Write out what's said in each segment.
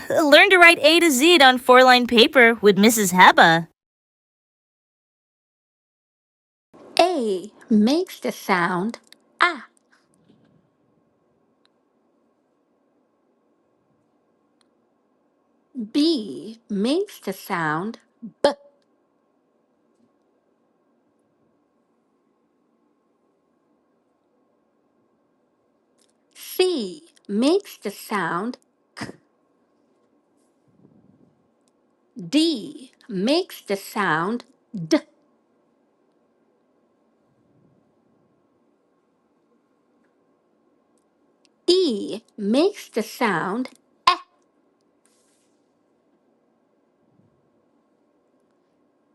Learn to write A to Z on 4-line paper with Mrs. Heba. A makes the sound A. B makes the sound B. C makes the sound K. D makes the sound D. E makes the sound E.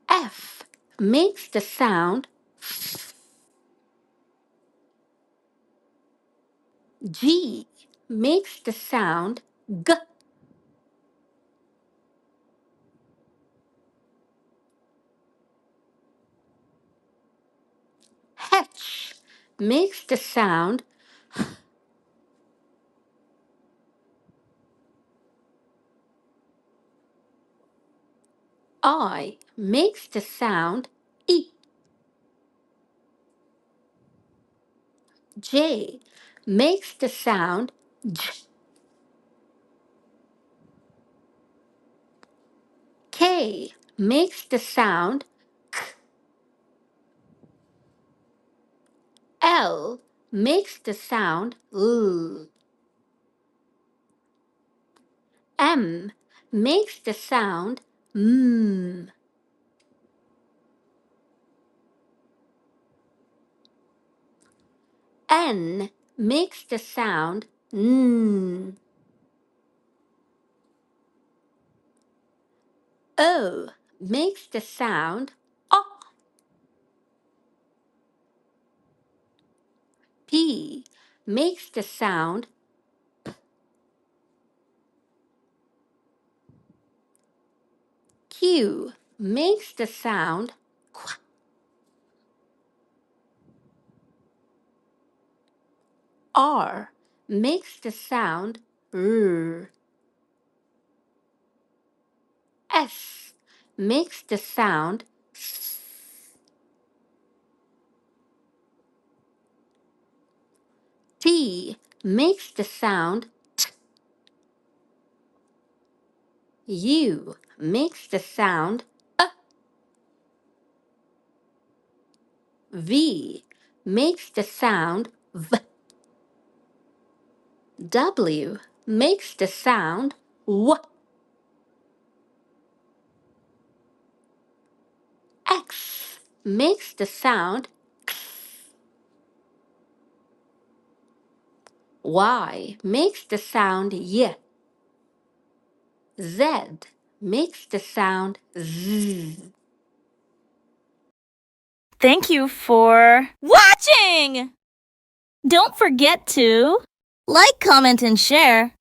F makes the sound F. G makes the sound G. H makes the sound I makes the sound E. J makes the sound J. K makes the sound K. L makes the sound L. M makes the sound M. N makes the sound N. O makes the sound O. P makes the sound Q makes the sound Q. R makes the sound R. S makes the sound S. T makes the sound T. U makes the sound A. V makes the sound V. W makes the sound W. X makes the sound X. Y makes the sound Y. Z makes the sound Z. Thank you for watching! Don't forget to like, comment, and share.